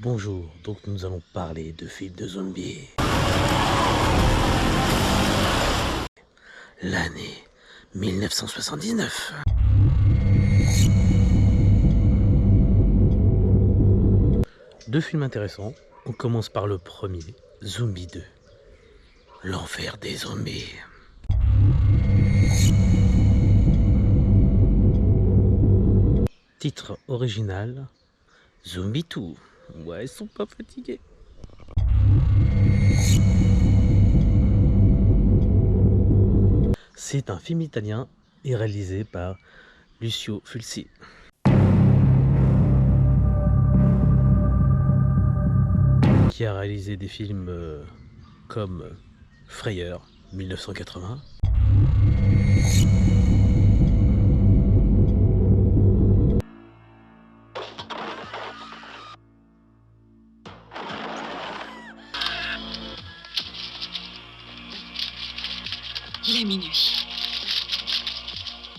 Bonjour, donc nous allons parler de films de zombies. L'année 1979. Deux films intéressants. On commence par le premier, Zombie 2. L'enfer des zombies. Titre original, Zombie 2. Ouais, ils sont pas fatigués. C'est un film italien et réalisé par Lucio Fulci. Qui a réalisé des films comme Frayeur 1980, Il est minuit.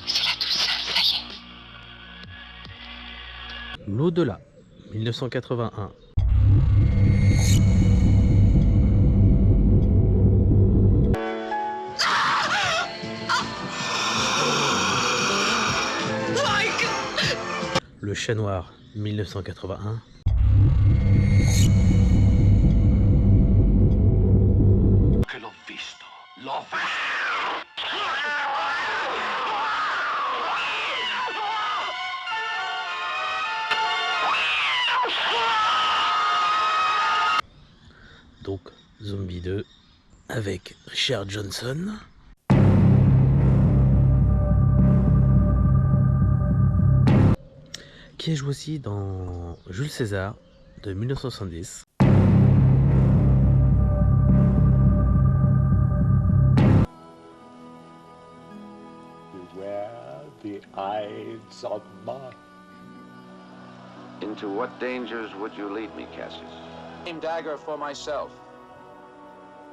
C'est la Toussaint, ça y est. L'au-delà 1981, Le Chat Noir 1981, Che l'ho visto, l'ho visto. donc Zombie 2 avec Richard Johnson, qui joue aussi dans Jules César de 1970. Beware the Ides of March. Into what dangers would you lead me, Cassius? Dagger for myself,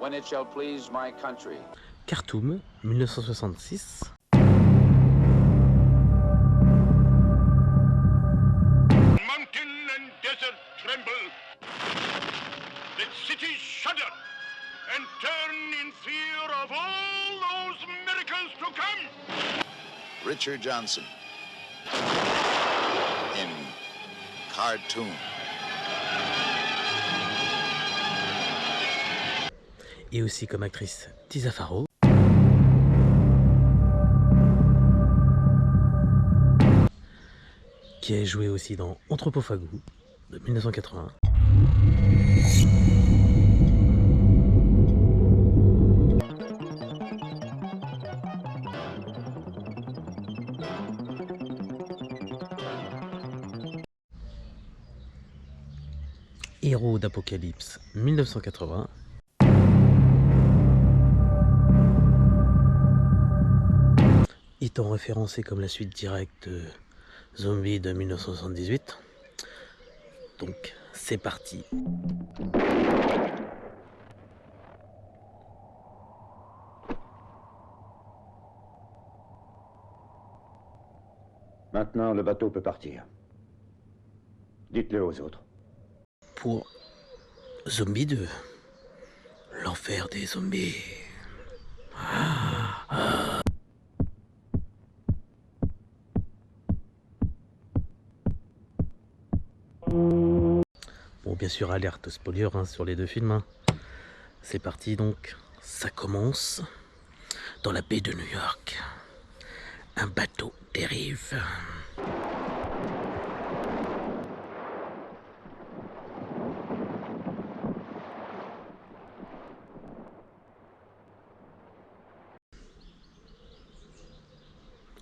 when it shall please my country. Khartoum 1966, Mountain and desert tremble. Let cities shudder and turn in fear of all those miracles to come. Richard Johnson in Khartoum. et aussi comme actrice Tisa Farrow, qui a joué aussi dans Anthropophago de 1980. Héros d'Apocalypse 1980. Étant référencé comme la suite directe de Zombie de 1978. Donc c'est parti. Maintenant, le bateau peut partir. Dites-le aux autres. Pour Zombie 2, l'enfer des zombies. Bon, bien sûr, alerte spoiler sur les deux films. C'est parti donc, ça commence dans la baie de New York. Un bateau dérive.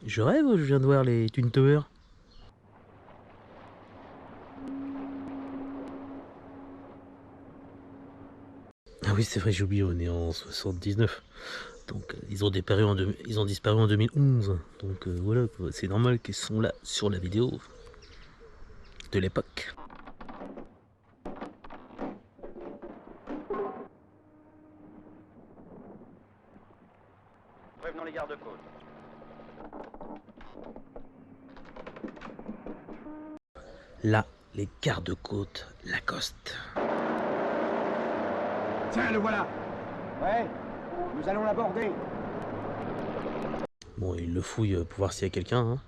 Je rêve ou je viens de voir les Twin Towers? Ah oui, c'est vrai, j'ai oublié, on est en 79. Donc ils ont disparu en 2011. Donc voilà, c'est normal qu'ils sont là sur la vidéo de l'époque. Prévenons les gardes-côtes. Là, les gardes-côtes Lacoste. Tiens, le voilà. Ouais, nous allons l'aborder. Bon, il le fouille pour voir s'il y a quelqu'un, hein.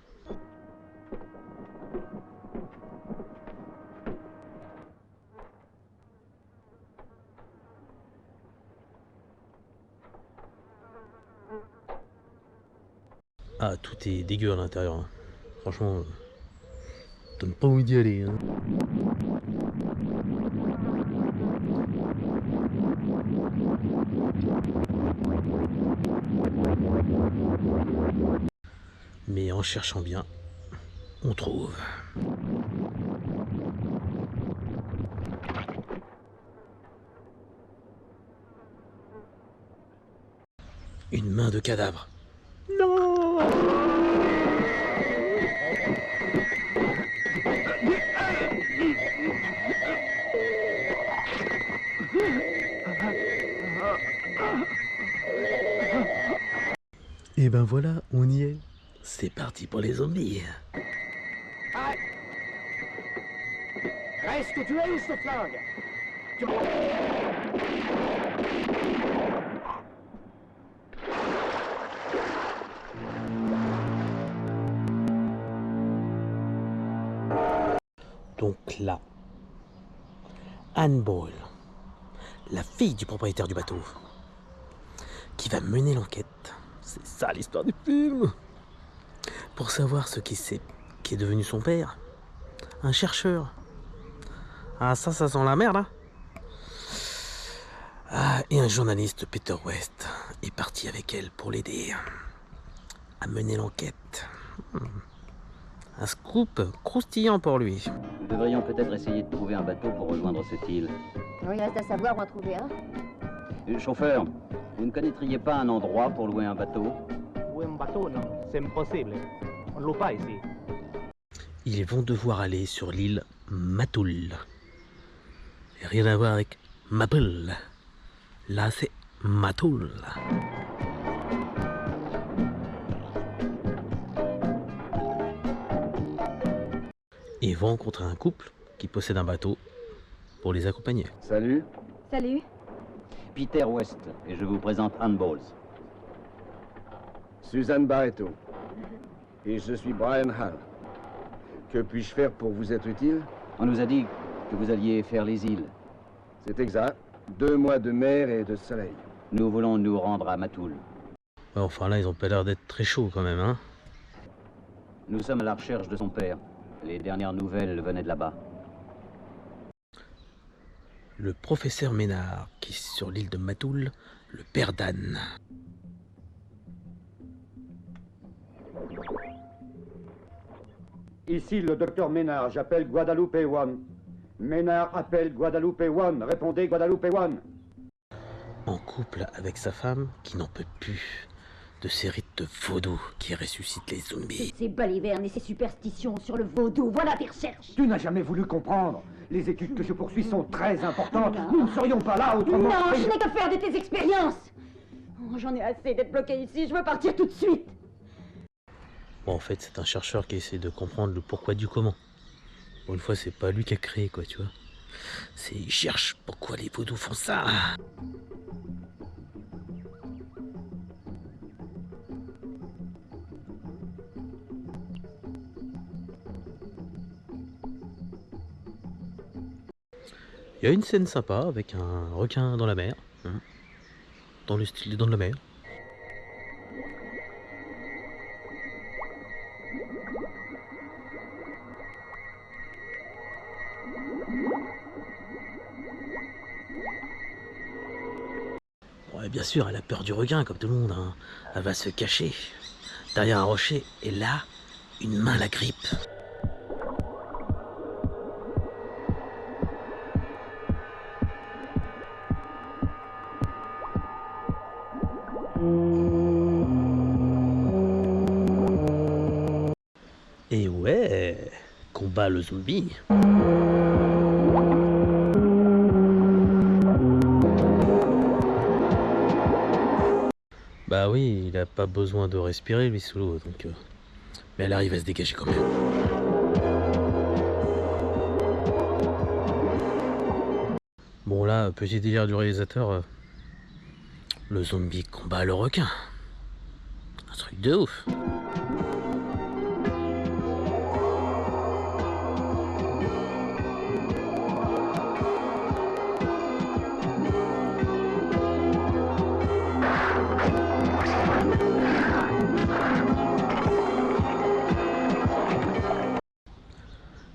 Ah, tout est dégueu à l'intérieur, hein. Franchement, donne pas envie d'y aller, hein. Mais en cherchant bien, on trouve. Une main de cadavre. Non! Et ben voilà, on y est. C'est parti pour les zombies. Arrête. Reste où tu es ou je te flingue. Donc là, Anne Boyle, la fille du propriétaire du bateau, qui va mener l'enquête. C'est ça l'histoire du film. Pour savoir ce qui est devenu son père. Un chercheur. Ah, ça sent la merde, hein. Ah, et un journaliste, Peter West, est parti avec elle pour l'aider à mener l'enquête. Un scoop croustillant pour lui. Nous devrions peut-être essayer de trouver un bateau pour rejoindre cette île. Oui, il reste à savoir où en trouver un. Chauffeur, vous ne connaîtriez pas un endroit pour louer un bateau? Louer un bateau, non, c'est impossible. On ne loue pas ici. Ils vont devoir aller sur l'île Matoul. Et rien à voir avec Maple. Là, c'est Matoul. Et vont rencontrer un couple qui possède un bateau pour les accompagner. Salut. Salut. Peter West, et je vous présente Anne Bowles. Suzanne Barreto. Et je suis Brian Hall. Que puis-je faire pour vous être utile? On nous a dit que vous alliez faire les îles. C'est exact. 2 mois de mer et de soleil. Nous voulons nous rendre à Matoul. Ouais, enfin là, ils ont pas l'air d'être très chauds quand même, hein. Nous sommes à la recherche de son père. Les dernières nouvelles venaient de là-bas. Le professeur Ménard, qui est sur l'île de Matoul, le père d'Anne. Ici le docteur Ménard, j'appelle Guadalupe One. Ménard appelle Guadalupe One, répondez Guadalupe One. En couple avec sa femme, qui n'en peut plus de ces rites de vaudou qui ressuscitent les zombies. Ces balivernes et ces superstitions sur le vaudou, voilà tes recherches. Tu n'as jamais voulu comprendre. Les études que je poursuis sont très importantes. Nous ne serions pas là autrement. Non, je n'ai qu'à faire de tes expériences. Oh, j'en ai assez d'être bloqué ici, je veux partir tout de suite. Bon, en fait, c'est un chercheur qui essaie de comprendre le pourquoi du comment. Bon, une fois, c'est pas lui qui a créé, quoi, tu vois. Il cherche pourquoi les vaudous font ça. Il y a une scène sympa avec un requin dans la mer, hein, dans le style des Dents de la Mer. Bon, et bien sûr, elle a peur du requin comme tout le monde, hein. Elle va se cacher derrière un rocher et là, une main la grippe. Et ouais, combat le zombie. Bah oui, il a pas besoin de respirer lui sous l'eau, donc. Mais elle arrive à se dégager quand même. Bon là, petit délire du réalisateur, le zombie combat le requin. Un truc de ouf.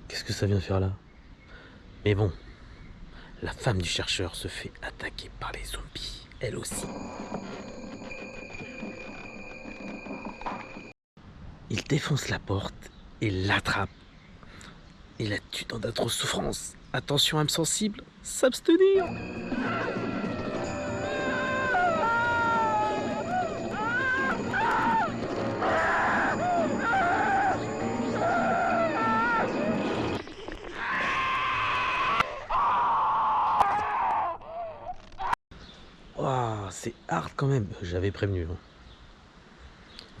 Qu'est-ce que ça vient faire là? Mais bon, la femme du chercheur se fait attaquer par les zombies, elle aussi. Il défonce la porte et l'attrape. Et la tue dans d'atroces souffrances. Attention âme sensible, s'abstenir. Waouh, c'est hard quand même, j'avais prévenu.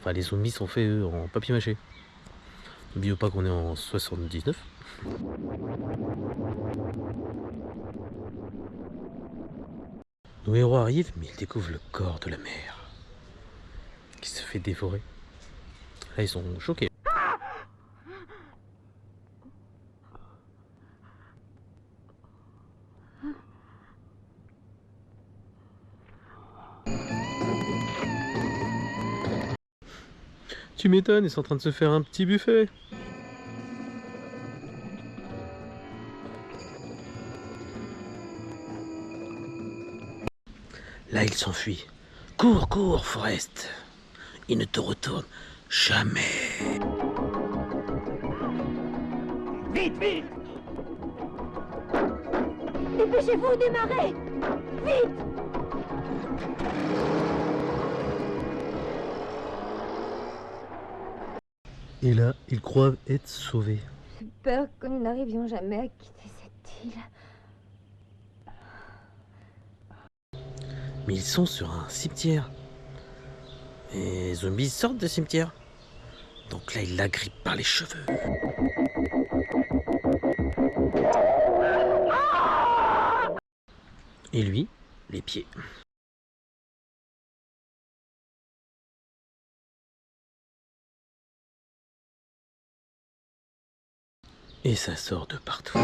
Enfin, les zombies sont faits eux, en papier mâché. N'oubliez pas qu'on est en 79. Nos héros arrivent, mais ils découvrent le corps de la mère qui se fait dévorer. Là, ils sont choqués. Tu m'étonnes, ils sont en train de se faire un petit buffet. Là, il s'enfuit. Cours, cours, Forrest. Il ne te retourne jamais. Vite, vite! Dépêchez-vous, démarrez! Vite! Et là, ils croient être sauvés. J'ai peur que nous n'arrivions jamais à quitter cette île. Mais ils sont sur un cimetière. Et les zombies sortent du cimetière. Donc là, ils l'agrippent par les cheveux. Et lui, les pieds. Et ça sort de partout.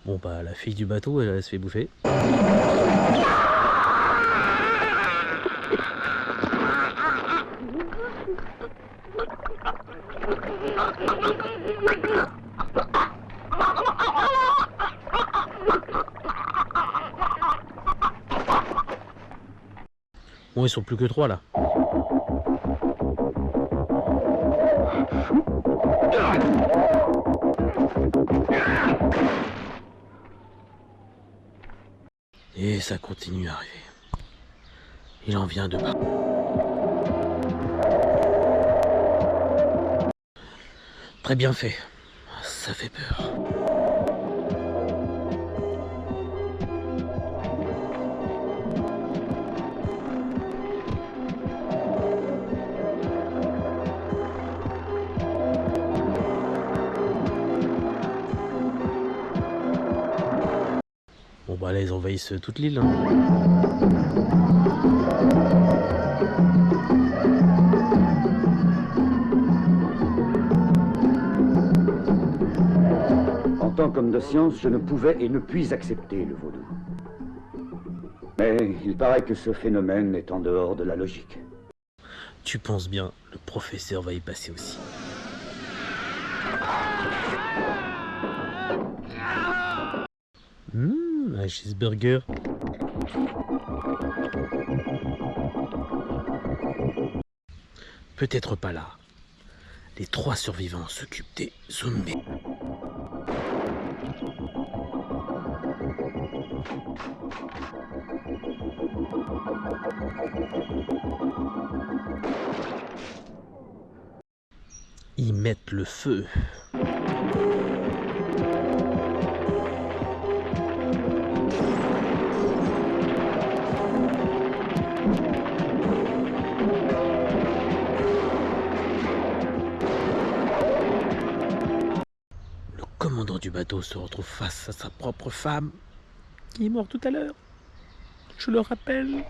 Bon bah la fille du bateau, elle se fait bouffer. Bon, ils sont plus que 3 là. Et ça continue à arriver. Il en vient de bas. Très bien fait. Ça fait peur. Bon bah là ils envahissent toute l'île. En tant qu'homme de science, je ne pouvais et ne puis accepter le vaudou. Mais il paraît que ce phénomène est en dehors de la logique. Tu penses bien, le professeur va y passer aussi. Un cheeseburger. Peut-être pas là. Les 3 survivants s'occupent des zombies. Ils mettent le feu. commandant du bateau se retrouve face à sa propre femme, qui est morte tout à l'heure. Je le rappelle.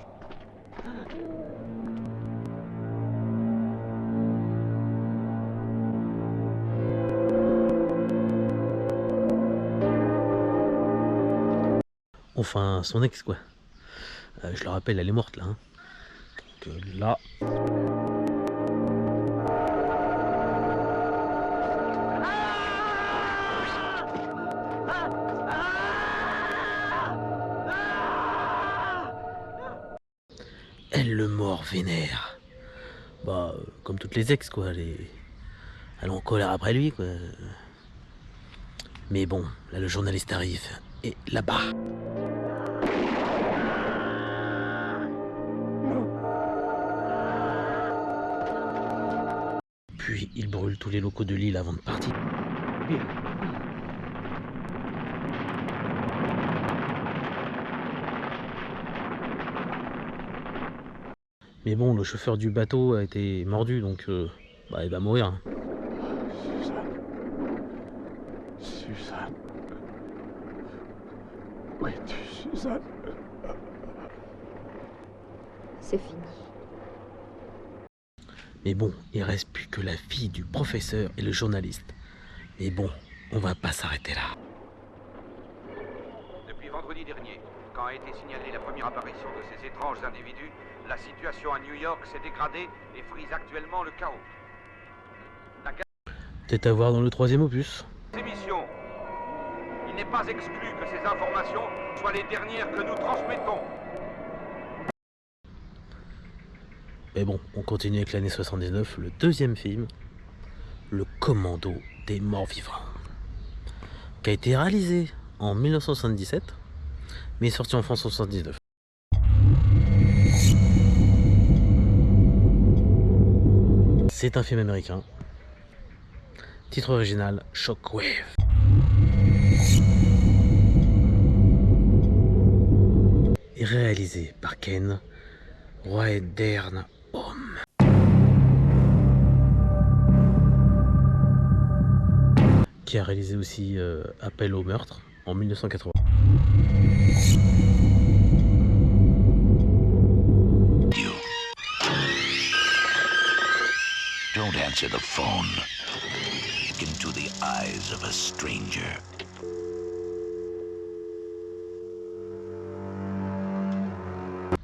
Enfin, son ex, quoi. Je le rappelle, elle est morte, là. Hein. Donc là... Elle le mord vénère. Bah, comme toutes les ex, quoi. Elle est en colère après lui, quoi. Mais bon, là, le journaliste arrive. Et là-bas... Puis, il brûle tous les locaux de l'île avant de partir. Mais bon, le chauffeur du bateau a été mordu, donc bah, il va mourir. Hein. Suzanne. Où es-tu, Suzanne? C'est fini. Mais bon, il reste plus que la fille du professeur et le journaliste. Mais bon, on va pas s'arrêter là. Depuis vendredi dernier, quand a été signalée la première apparition de ces étranges individus, la situation à New York s'est dégradée et frise actuellement le chaos. Peut-être à voir dans le 3e opus. Émission. Il n'est pas exclu que ces informations soient les dernières que nous transmettons. Mais bon, on continue avec l'année 79, le 2e film, Le Commando des Morts Vivants, qui a été réalisé en 1977, mais sorti en France en 1979. C'est un film américain. Titre original, Shockwave. Et réalisé par Ken Roedernholm. Qui a réalisé aussi Appel au meurtre en 1980. Don't answer the phone. Look into the eyes of a stranger.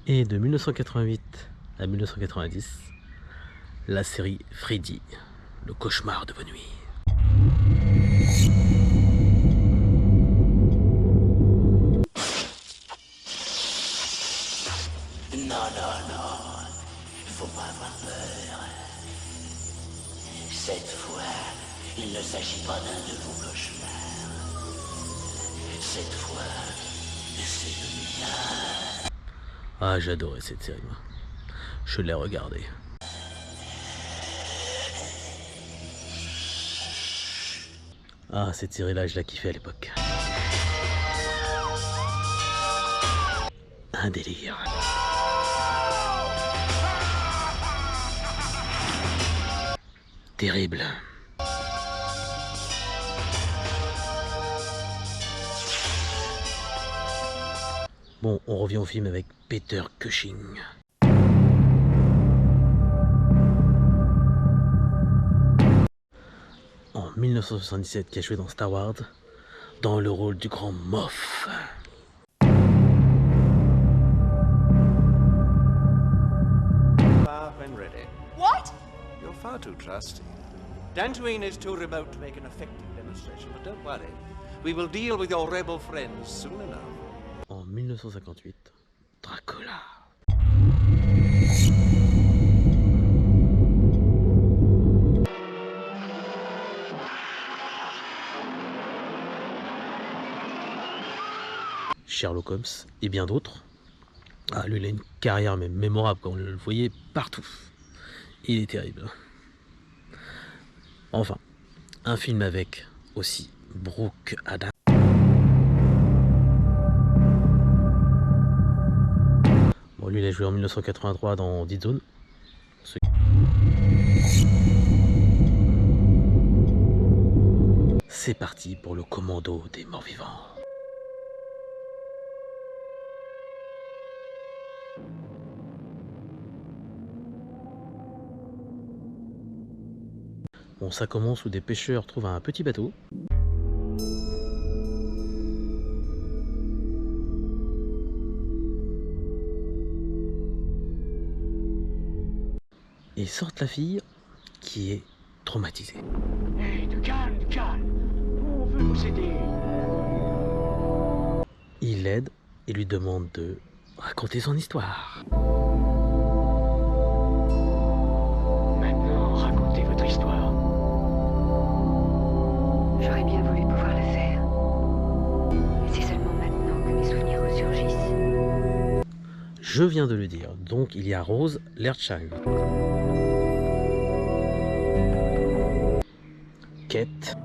Et de 1988 à 1990, la série Freddy, le cauchemar de vos nuits. Non, faut pas avoir peur. Cette fois, il ne s'agit pas d'un de vos cauchemars. Cette fois, c'est le mien. Ah, j'adorais cette série, moi. Je l'ai regardée. Ah, cette série-là, je la kiffais à l'époque. Un délire. Terrible. Bon, on revient au film avec Peter Cushing. En 1977, qui a joué dans Star Wars, dans le rôle du grand Moff. When ready. What? You're far too trusting. Dantooine is too remote to make an effective demonstration, but don't worry. We will deal with your rebel friends soon enough. En 1958, Dracula. Sherlock Holmes et bien d'autres. Ah, lui, il a une carrière même mémorable, quand on le voyait partout. Il est terrible. Enfin, un film avec aussi Brooke Adams. Bon, lui, il a joué en 1983 dans Dead Zone. c'est parti pour le commando des morts-vivants. Bon, ça commence où des pêcheurs trouvent un petit bateau. Et sortent la fille qui est traumatisée. Hey, du calme, on veut vous aider. Il l'aide et lui demande de raconter son histoire. Maintenant, racontez votre histoire. J'aurais bien voulu pouvoir le faire. Mais c'est seulement maintenant que mes souvenirs ressurgissent. Je viens de le dire, donc il y a Rose Lerchheim. Kate.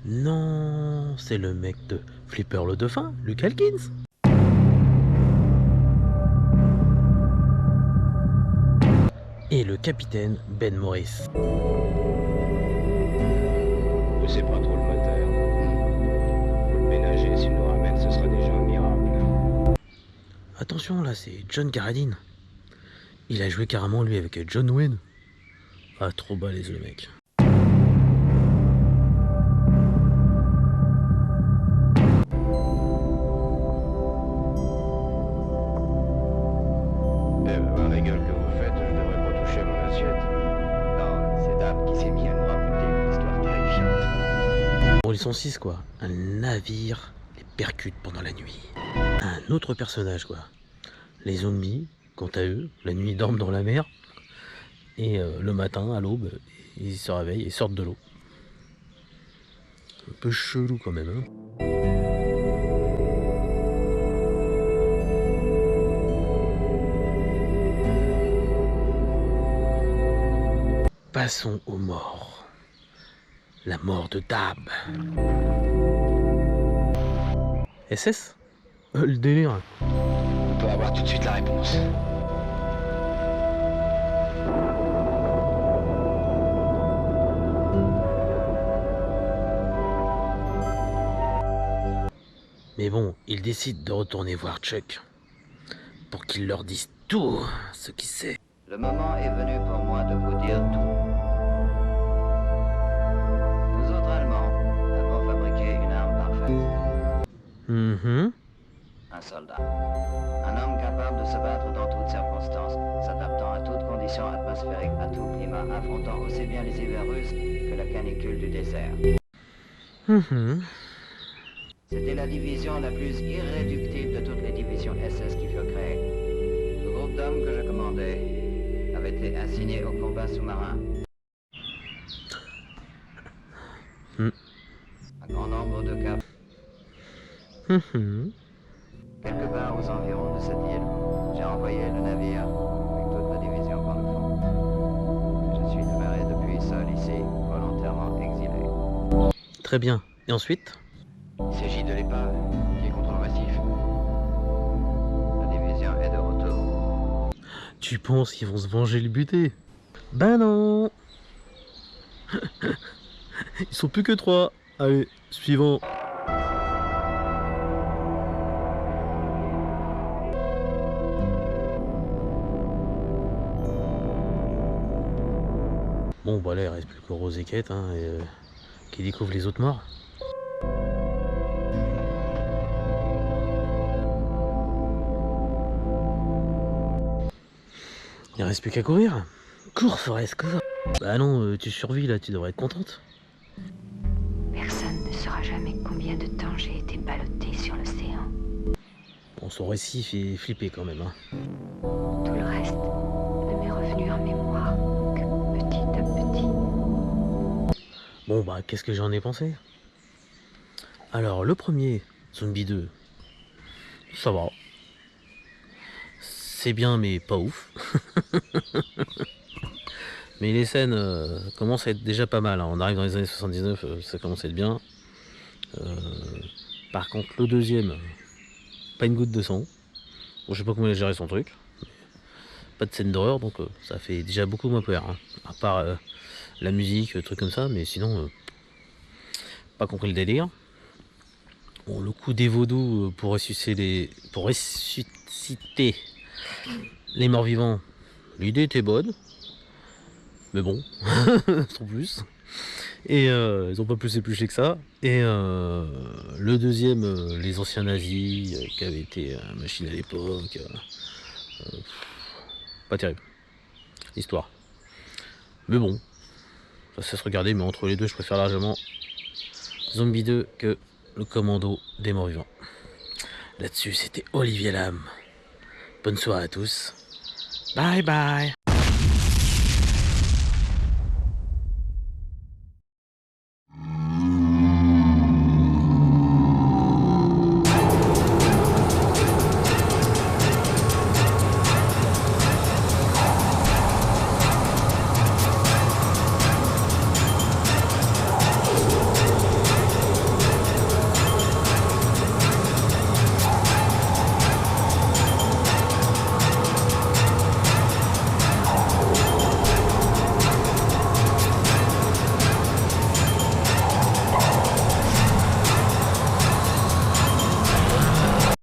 Non, c'est le mec de Flipper le dauphin, Luke Halkins. Et le capitaine Ben Morris. Poussez pas trop le moteur. Faut le ménager, s'il nous ramène, ce sera déjà un miracle. Attention là, c'est John Carradine. Il a joué carrément lui avec John Wayne. Ah, trop balèze le mec. Eh ben, la gueule que vous faites, je devrais pas toucher à mon assiette. Non, c'est Dab qui s'est mis à nous raconter une histoire terrifiante. Bon, ils sont 6 quoi. Un navire les percute pendant la nuit. Un autre personnage quoi. Les zombies, quant à eux, la nuit ils dorment dans la mer. Et le matin, à l'aube, ils se réveillent et sortent de l'eau. Un peu chelou quand même, hein. Passons aux morts. La mort de Dab. SS le délire. On peut avoir tout de suite la réponse. Mais bon, ils décident de retourner voir Chuck pour qu'il leur dise tout ce qu'il sait. Le moment est venu pour moi de vous dire tout. Nous autres Allemands avons fabriqué une arme parfaite. Un soldat. Un homme capable de se battre dans toutes circonstances, s'adaptant à toutes conditions atmosphériques, à tout climat, affrontant aussi bien les hivers russes que la canicule du désert. C'était la division la plus irréductible de toutes les divisions SS qui furent créées. Le groupe d'hommes que je commandais avait été assigné au combat sous-marin. Un grand nombre de cas. Quelque part aux environs de cette île, j'ai envoyé le navire avec toute la division par le fond. Je suis demeuré depuis seul ici, volontairement exilé. Très bien. Et ensuite ? Il s'agit de l'épave qui est contre le massif. La division est de retour. Tu penses qu'ils vont se venger le buter? Ben non. Ils sont plus que 3. Allez, suivant. Bon bah là il reste plus que Rose et Kate hein, qui découvrent les autres morts. Il reste plus qu'à courir. Cours Forrest, cours. Bah non, tu survis là, tu devrais être contente. Personne ne saura jamais combien de temps j'ai été ballottée sur l'océan. Bon, son récit fait flipper quand même. Hein. Tout le reste ne m'est revenu en mémoire que petit à petit. Bon bah, qu'est-ce que j'en ai pensé? Alors, le premier, Zombie 2, ça va. C'est bien, mais pas ouf. Mais les scènes commencent à être déjà pas mal. Hein. On arrive dans les années 79, ça commence à être bien. Par contre, le deuxième, pas une goutte de sang. Bon, je sais pas comment il a géré son truc. Pas de scène d'horreur, donc ça fait déjà beaucoup moins peur. Hein. À part la musique, trucs comme ça, mais sinon, pas compris le délire. Bon, le coup des vaudous pour ressusciter les morts vivants, l'idée était bonne, mais bon, sans plus. Et ils ont pas plus épluché que ça. Et le deuxième, les anciens nazis qui avaient été machine à l'époque, pas terrible l'histoire. Mais bon, ça se regardait, mais entre les deux, je préfère largement Zombie 2 que le commando des morts vivants. Là-dessus, c'était Olivier Lam. Bonne soirée à tous. Bye bye.